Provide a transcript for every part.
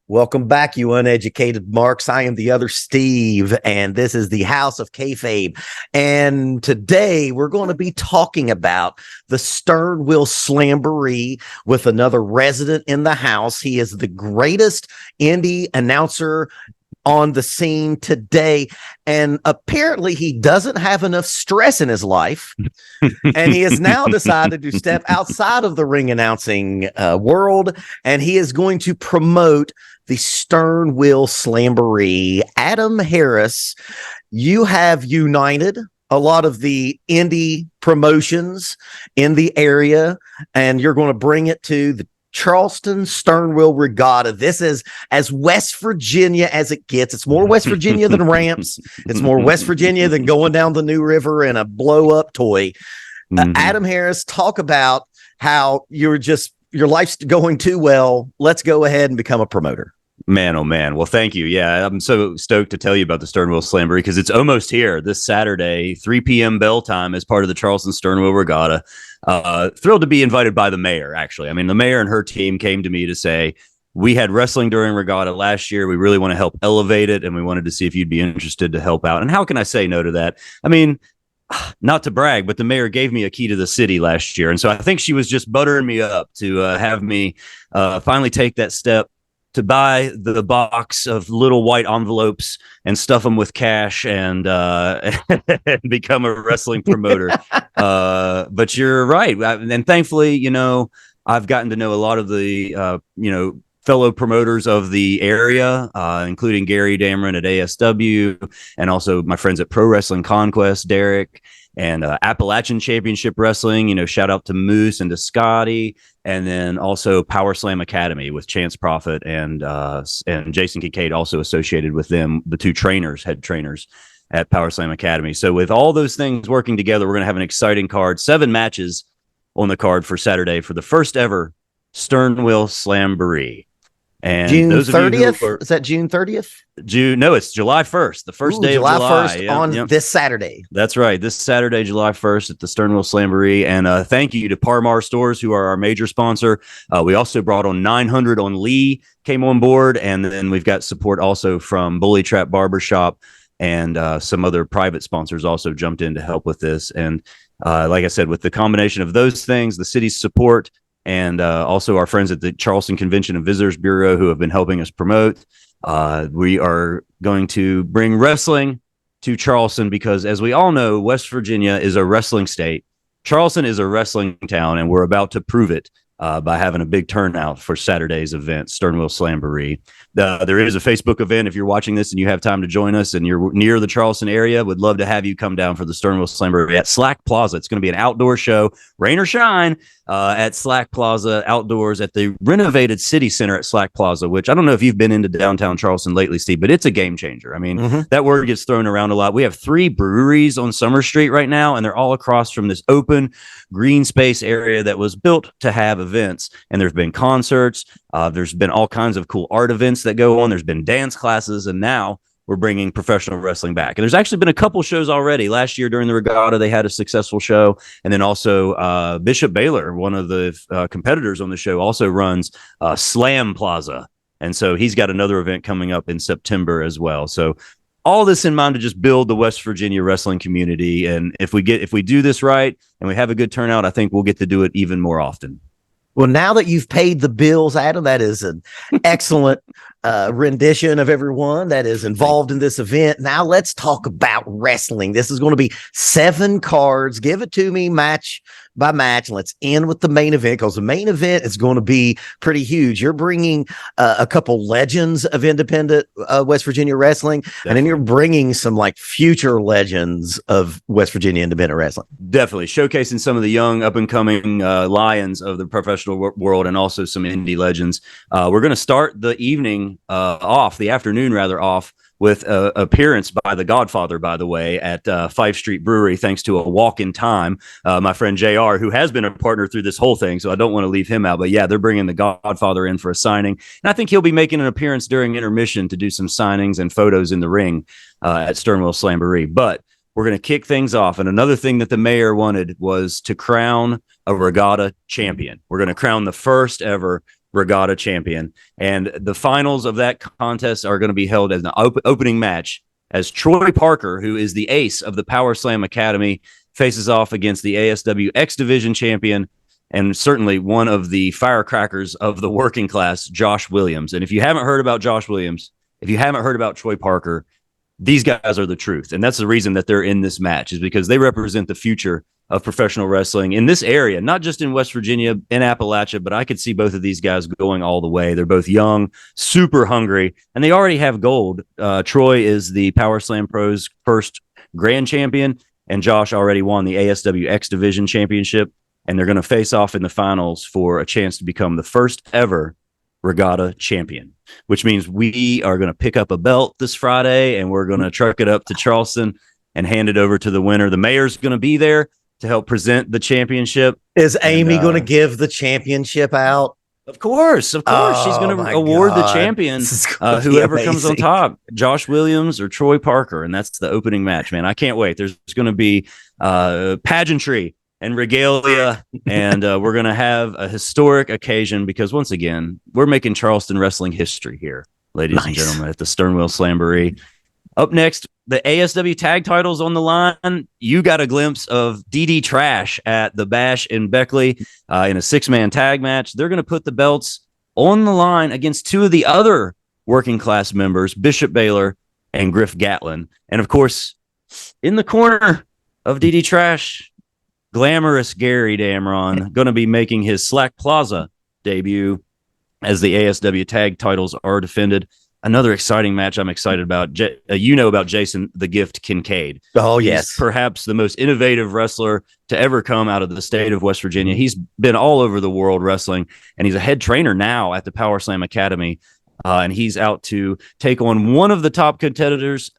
Welcome back, you uneducated marks. I am the other Steve, and this is the House of Kayfabe. And today we're going to be talking about the Sternwheel Slamboree with another resident in the house. He is the greatest indie announcer on the scene today, and apparently he doesn't have enough stress in his life, and he has now decided to step outside of the ring announcing world, and he is going to promote the Sternwheel Slamboree. Adam Harris, you have united a lot of the indie promotions in the area, and you're going to bring it to the Charleston Sternwheel Regatta. This is as West Virginia as it gets. It's more West Virginia than ramps. It's more West Virginia than going down the New River in a blow-up toy. Adam Harris, talk about how your life's going too well. Let's go ahead and become a promoter. Man, oh man. Well, thank you. Yeah, I'm so stoked to tell you about the Sternwheel Slamboree because it's almost here this Saturday, 3 p.m. bell time as part of the Charleston Sternwheel Regatta. Thrilled to be invited by the mayor, actually. I mean, the mayor and her team came to me to say, we had wrestling during Regatta last year. We really want to help elevate it, and we wanted to see if you'd be interested to help out. And how can I say no to that? I mean, not to brag, but the mayor gave me a key to the city last year. And so I think she was just buttering me up to have me finally take that step to buy the box of little white envelopes and stuff them with cash and and become a wrestling promoter. But you're right. And thankfully, I've gotten to know a lot of the, fellow promoters of the area, including Gary Dameron at ASW, and also my friends at Pro Wrestling Conquest, Derek, and Appalachian Championship Wrestling, shout out to Moose and to Scotty, and then also Power Slam Academy with Chance Prophet and Jason Kincaid, also associated with them, the two head trainers at Power Slam Academy. So with all those things working together, we're going to have an exciting card, 7 matches on the card for Saturday for the first ever Sternwheel Slamboree. And June 30th? Is that June 30th? No, it's July 1st, the first day of July. July 1st on this Saturday. That's right. This Saturday, July 1st at the Sternwheel Slamboree. And thank you to Parmar Stores, who are our major sponsor. We also brought on 900 on Lee, came on board. And then we've got support also from Bully Trap Barbershop, and some other private sponsors also jumped in to help with this. And like I said, with the combination of those things, the city's support, and also our friends at the Charleston Convention and Visitors Bureau who have been helping us promote. We are going to bring wrestling to Charleston because, as we all know, West Virginia is a wrestling state. Charleston is a wrestling town, and we're about to prove it by having a big turnout for Saturday's event, Sternwheel Slamboree. There is a Facebook event. If you're watching this and you have time to join us and you're near the Charleston area, would love to have you come down for the Sternwheel Slamboree at Slack Plaza. It's going to be an outdoor show, rain or shine, at Slack Plaza outdoors at the renovated City Center at Slack Plaza, which I don't know if you've been into downtown Charleston lately, Steve, but it's a game changer. I mean, that word gets thrown around a lot. We have 3 breweries on Summer Street right now, and they're all across from this open green space area that was built to have events. And there's been concerts. There's been all kinds of cool art events that go on. There's been dance classes, and now we're bringing professional wrestling back. And there's actually been a couple shows already. Last year during the regatta, they had a successful show. And then also Bishop Baylor, one of the competitors on the show, also runs Slam Plaza. And so he's got another event coming up in September as well. So all this in mind to just build the West Virginia wrestling community. And if we do this right and we have a good turnout, I think we'll get to do it even more often. Well, now that you've paid the bills, Adam, that is an excellent rendition of everyone that is involved in this event. Now let's talk about wrestling. This is going to be 7 cards. Give it to me match by match. Let's end with the main event, because the main event is going to be pretty huge. You're bringing a couple legends of independent West Virginia wrestling. Definitely. And then you're bringing some like future legends of West Virginia independent wrestling. Definitely showcasing some of the young up and coming lions of the professional world, and also some indie legends. We're going to start the afternoon off with an appearance by the Godfather, by the way, at Fife Street Brewery, thanks to a walk in time. My friend JR, who has been a partner through this whole thing, so I don't want to leave him out. But yeah, they're bringing the Godfather in for a signing. And I think he'll be making an appearance during intermission to do some signings and photos in the ring at Sternwheel Slamboree. But we're going to kick things off. And another thing that the mayor wanted was to crown a regatta champion. We're going to crown the first ever regatta champion. And the finals of that contest are going to be held as an opening match as Troy Parker, who is the ace of the Power Slam Academy, faces off against the ASW X Division champion and certainly one of the firecrackers of the working class, Josh Williams. And if you haven't heard about Josh Williams, if you haven't heard about Troy Parker, these guys are the truth. And that's the reason that they're in this match, is because they represent the future of professional wrestling in this area, not just in West Virginia, in Appalachia, but I could see both of these guys going all the way. They're both young, super hungry, and they already have gold. Troy is the Power Slam Pros first grand champion, and Josh already won the ASW X Division championship, and they're going to face off in the finals for a chance to become the first ever regatta champion, which means we are going to pick up a belt this Friday, and we're going to truck it up to Charleston and hand it over to the winner. The mayor's going to be there to help present the championship. Is Amy going to give the championship out? Of course. She's going to award the champion, whoever comes on top, Josh Williams or Troy Parker. And that's the opening match, man. I can't wait. There's going to be pageantry and regalia, and we're going to have a historic occasion because, once again, we're making Charleston wrestling history here, ladies and gentlemen, at the Sternwheel Slamboree. Up next, the ASW tag titles on the line. You got a glimpse of DD Trash at the Bash in Beckley in a 6-man tag match. They're going to put the belts on the line against two of the other working class members, Bishop Baylor and Griff Gatlin. And of course, in the corner of DD Trash, glamorous Gary Damron, going to be making his Slack Plaza debut as the ASW tag titles are defended. Another exciting match I'm excited about. You know about Jason the Gift Kincaid. Oh, yes. He's perhaps the most innovative wrestler to ever come out of the state of West Virginia. He's been all over the world wrestling, and he's a head trainer now at the Power Slam Academy. And he's out to take on one of the top competitors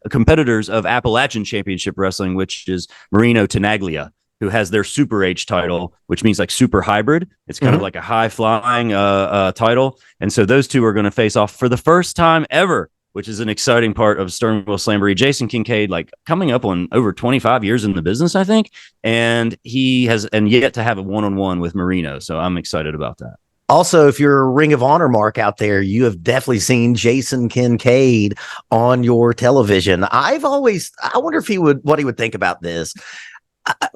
of Appalachian Championship Wrestling, which is Marino Tenaglia, who has their Super H title, which means like super hybrid. It's kind of like a high flying title. And so those two are going to face off for the first time ever, which is an exciting part of Sternwheel Slamboree. Jason Kincaid, like coming up on over 25 years in the business, I think. And he has yet to have a one-on-one with Marino. So I'm excited about that. Also, if you're a Ring of Honor mark out there, you have definitely seen Jason Kincaid on your television. I wonder if what he would think about this.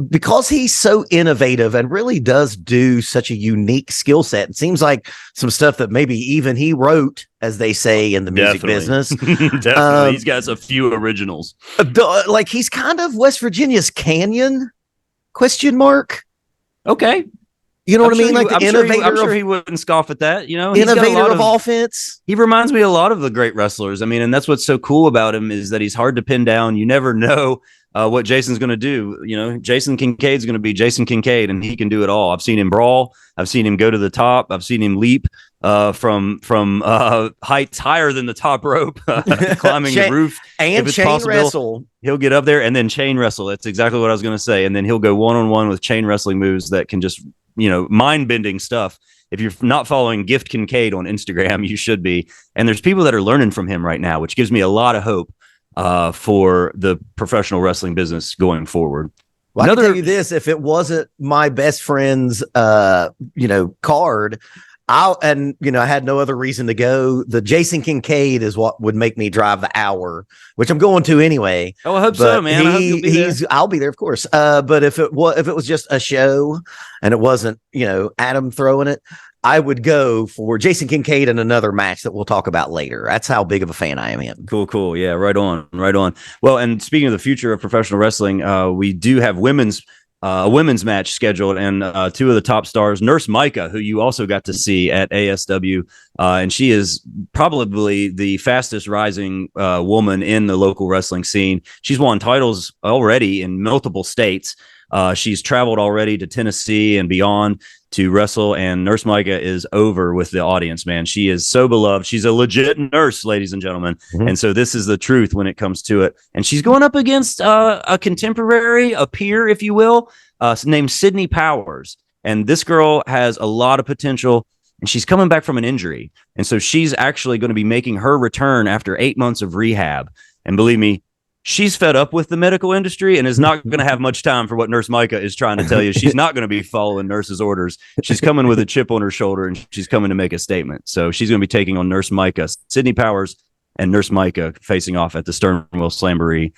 Because he's so innovative and really does do such a unique skill set. It seems like some stuff that maybe even he wrote, as they say in the music business. Definitely. He's got a few originals. Like he's kind of West Virginia's Canyon? ? Okay. You know what I mean? Like the innovator. I'm sure he wouldn't scoff at that. You know, innovator of offense. He reminds me a lot of the great wrestlers. I mean, and that's what's so cool about him is that he's hard to pin down. You never know what Jason's going to do. You know, Jason Kincaid's going to be Jason Kincaid, and he can do it all. I've seen him brawl. I've seen him go to the top. I've seen him leap from heights higher than the top rope, climbing the roof. And chain wrestle. He'll get up there and then chain wrestle. That's exactly what I was going to say. And then he'll go one-on-one with chain wrestling moves that can just, mind-bending stuff. If you're not following Gift Kincaid on Instagram, you should be. And there's people that are learning from him right now, which gives me a lot of hope for the professional wrestling business going forward. Well, I can tell you this, if it wasn't my best friend's, card, I had no other reason to go. The Jason Kincaid is what would make me drive the hour, which I'm going to anyway. Oh, I hope so, man. I hope you'll be there. I'll be there, of course. But if it was just a show and it wasn't, Adam throwing it, I would go for Jason Kincaid in another match that we'll talk about later. That's how big of a fan I am in. Cool. Yeah, right on. Well, and speaking of the future of professional wrestling, we do have a women's match scheduled, and two of the top stars, Nurse Micah, who you also got to see at ASW, and she is probably the fastest rising woman in the local wrestling scene. She's won titles already in multiple states. She's traveled already to Tennessee and beyond to wrestle, and Nurse Micah is over with the audience, man. She is so beloved. She's a legit nurse, ladies and gentlemen. Mm-hmm. And so this is the truth when it comes to it. And she's going up against a contemporary, a peer, if you will, named Sydney Powers. And this girl has a lot of potential, and she's coming back from an injury. And so she's actually going to be making her return after 8 months of rehab. And believe me, she's fed up with the medical industry and is not going to have much time for what Nurse Micah is trying to tell you. She's not going to be following Nurse's orders. She's coming with a chip on her shoulder, and she's coming to make a statement. So she's going to be taking on Nurse Micah. Sydney Powers and Nurse Micah facing off at the Sternwheel Slamboree.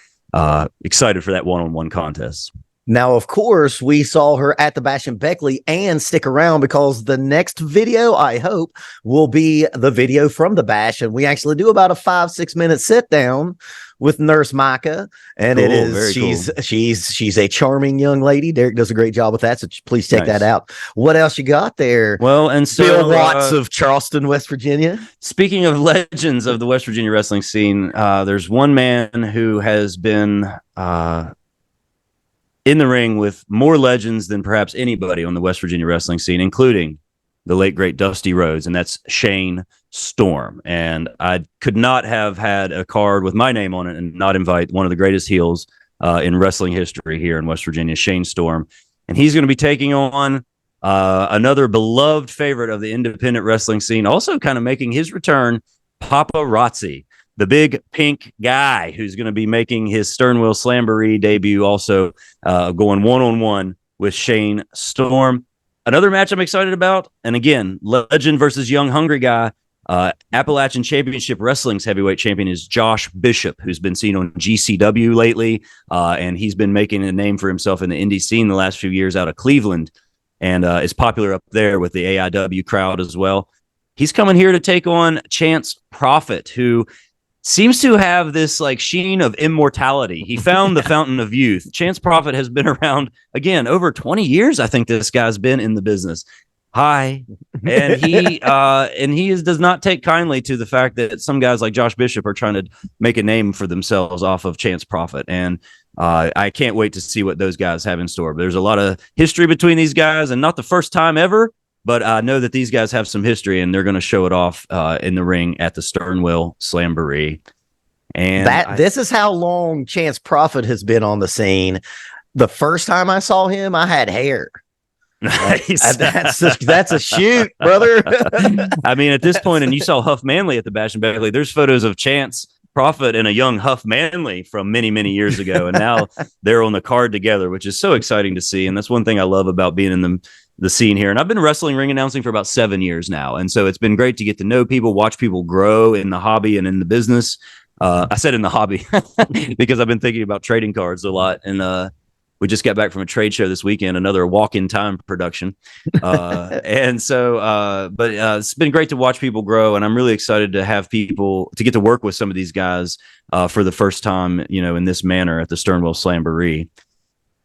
Excited for that one-on-one contest. Now, of course, we saw her at the Bash and Beckley, and stick around because the next video, I hope, will be the video from the Bash. And we actually do about a 5-6 minute sit down with Nurse Micah. And cool, it is, she's a charming young lady. Derek does a great job with that. So please check that out. What else you got there? Well, and so Bill Watts of Charleston, West Virginia. Speaking of legends of the West Virginia wrestling scene, there's one man who has been, in the ring with more legends than perhaps anybody on the West Virginia wrestling scene, including the late, great Dusty Rhodes, and that's Shane Storm. And I could not have had a card with my name on it and not invite one of the greatest heels in wrestling history here in West Virginia, Shane Storm. And he's going to be taking on another beloved favorite of the independent wrestling scene, also kind of making his return, Paparazzi, the big pink guy who's going to be making his Sternwheel Slamboree debut, also going one-on-one with Shane Storm. Another match I'm excited about, and again, legend versus young hungry guy. Appalachian Championship Wrestling's heavyweight champion is Josh Bishop, who's been seen on GCW lately, and he's been making a name for himself in the indie scene the last few years out of Cleveland, and is popular up there with the AIW crowd as well. He's coming here to take on Chance Prophet, who seems to have this like sheen of immortality. He found the fountain of youth. Chance Prophet has been around, again, over 20 years. I think this guy's been in the business. Hi. And he does not take kindly to the fact that some guys like Josh Bishop are trying to make a name for themselves off of Chance Prophet. And I can't wait to see what those guys have in store. But there's a lot of history between these guys, and not the first time ever. But I know that these guys have some history, and they're going to show it off in the ring at the Sternwheel Slamboree. And this is how long Chance Prophet has been on the scene. The first time I saw him, I had hair. Nice. That's a shoot, brother. I mean, at this point, and you saw Huff Manley at the Bash and Beckley, there's photos of Chance Prophet and a young Huff Manley from many, many years ago. And now they're on the card together, which is so exciting to see. And that's one thing I love about being in the scene here. And I've been wrestling ring announcing for about 7 years now. And so it's been great to get to know people, watch people grow in the hobby and in the business. I said in the hobby because I've been thinking about trading cards a lot. And we just got back from a trade show this weekend, another Walk in Time production. And so, but it's been great to watch people grow. And I'm really excited to have people to get to work with some of these guys for the first time, in this manner at the Sternwheel Slamboree.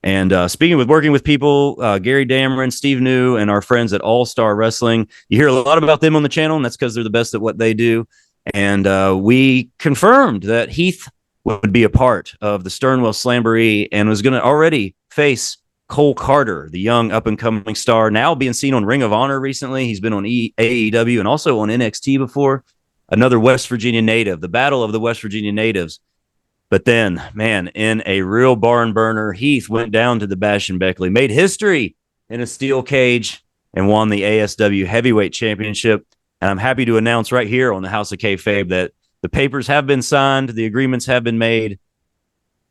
And speaking with working with people, Gary Dameron, Steve New, and our friends at All Star Wrestling, you hear a lot about them on the channel, and that's because they're the best at what they do. And we confirmed that Heath would be a part of the Sternwheel Slamboree and was going to already face Cole KARTER, the young up-and-coming star, now being seen on Ring of Honor recently. He's been on AEW and also on NXT before. Another West Virginia native, the battle of the West Virginia natives. But then, man, in a real barn burner, Heath went down to the Bash and Beckley, made history in a steel cage, and won the ASW Heavyweight Championship. And I'm happy to announce right here on the House of Kayfabe that the papers have been signed, the agreements have been made.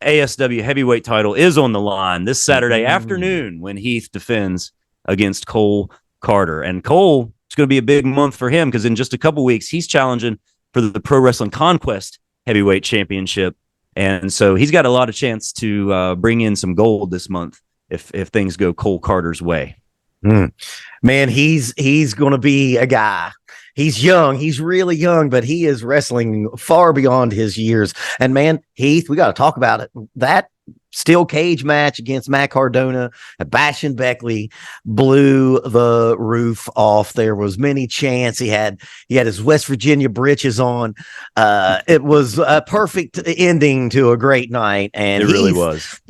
ASW Heavyweight title is on the line this Saturday afternoon when Heath defends against Cole KARTER. And Cole, it's going to be a big month for him because in just a couple weeks, he's challenging for the Pro Wrestling Conquest Heavyweight Championship. And so he's got a lot of chance to bring in some gold this month if things go Cole KARTER's way. Man, he's going to be a guy. He's young. He's really young, but he is wrestling far beyond his years. And man, Heath, we got to talk about it. That steel cage match against Matt Cardona at Bash and Beckley blew the roof off. There was many chants. He had his West Virginia britches on. It was a perfect ending to a great night. And it really was.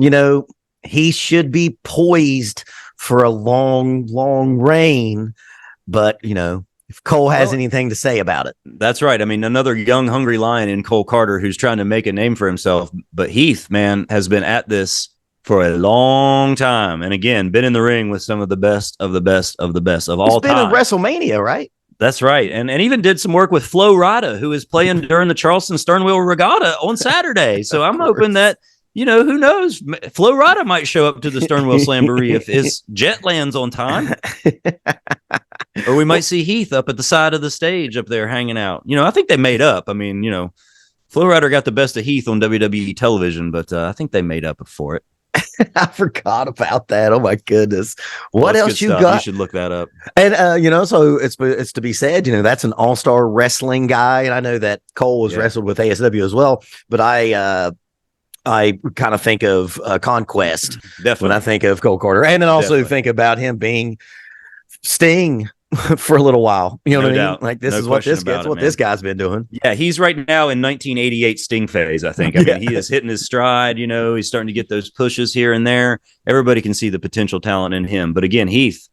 He should be poised for a long, long reign. But, if Cole has anything to say about it. That's right. I mean, another young, hungry lion in Cole KARTER who's trying to make a name for himself. But Heath, man, has been at this for a long time. And again, been in the ring with some of the best of the best of the best of all time. It's been in WrestleMania, right? That's right. And even did some work with Flo Rida, who is playing during the Charleston Sternwheel Regatta on Saturday. So I'm hoping that, who knows? Flo Rida might show up to the Sternwheel Slamboree if his jet lands on time. Or we might see Heath up at the side of the stage up there hanging out. I think they made up. I mean, Flo Rida got the best of Heath on WWE television, but I think they made up for it. I forgot about that. Oh my goodness. What else you got? You should look that up. And so it's to be said, that's an all-star wrestling guy. And I know that Cole has wrestled with ASW as well, but I kind of think of Conquest when I think of Cole Carter. And then also think about him being Sting for a little while. You know what I mean? Like this is what this guy's been doing. Yeah, he's right now in 1988 Sting phase, I think. I mean, he is hitting his stride, he's starting to get those pushes here and there. Everybody can see the potential talent in him. But again, Heath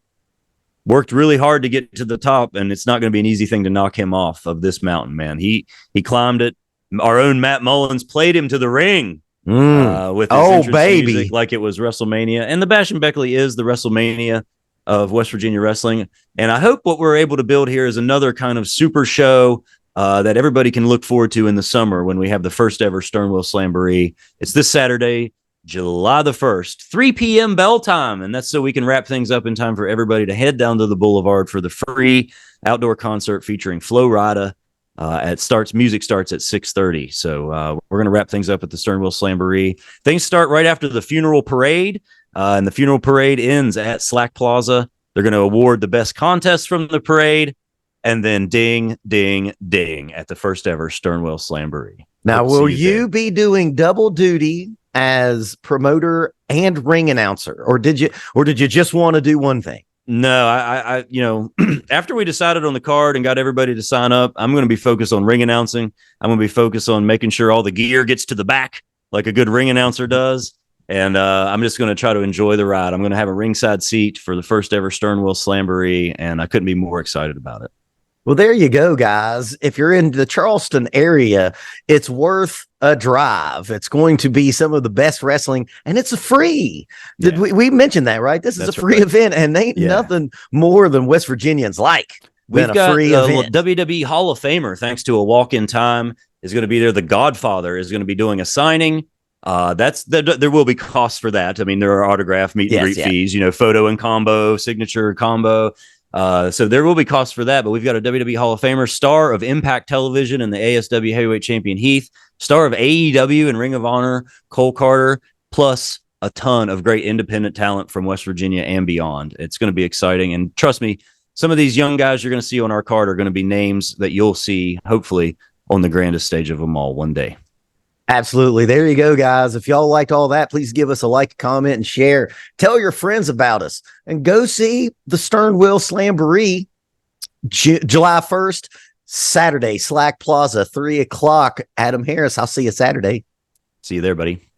worked really hard to get to the top, and it's not going to be an easy thing to knock him off of this mountain, man. He climbed it. Our own Matt Mullins played him to the ring with his music like it was WrestleMania. And the Bash and Beckley is the WrestleMania of West Virginia wrestling. And I hope what we're able to build here is another kind of super show that everybody can look forward to in the summer when we have the first ever Sternwheel Slamboree. It's this Saturday, July the 1st, 3 p.m. bell time. And that's so we can wrap things up in time for everybody to head down to the Boulevard for the free outdoor concert featuring Flo Rida. Music starts at 6:30. So we're going to wrap things up at the Sternwheel Slamboree. Things start right after the funeral parade. And the funeral parade ends at Slack Plaza. They're going to award the best contest from the parade. And then ding, ding, ding at the first ever Sternwheel Slamboree. Now, will you be doing double duty as promoter and ring announcer? Or did you just want to do one thing? No, I after we decided on the card and got everybody to sign up, I'm going to be focused on ring announcing. I'm going to be focused on making sure all the gear gets to the back like a good ring announcer does. And I'm just going to try to enjoy the ride. I'm going to have a ringside seat for the first ever Sternwheel Slamboree, and I couldn't be more excited about it. Well, there you go, guys. If you're in the Charleston area, it's worth a drive. It's going to be some of the best wrestling, and it's free. Did we mention that, right? This is a free event, and ain't nothing more than West Virginians like. We've got a free event. WWE Hall of Famer, thanks to a walk-in time, is going to be there. The Godfather is going to be doing a signing. There will be costs for that. I mean, there are autograph meet and greet fees, photo and combo, signature combo. So there will be costs for that, but we've got a WWE Hall of Famer, star of Impact Television and the ASW Heavyweight Champion Heath, star of AEW and Ring of Honor, Cole Carter, plus a ton of great independent talent from West Virginia and beyond. It's going to be exciting. And trust me, some of these young guys you're going to see on our card are going to be names that you'll see, hopefully, on the grandest stage of them all one day. Absolutely. There you go, guys. If y'all liked all that, please give us a like, comment, and share. Tell your friends about us and go see the Sternwheel Slamboree July 1st, Saturday, Slack Plaza, 3 o'clock. Adam Harris, I'll see you Saturday. See you there, buddy.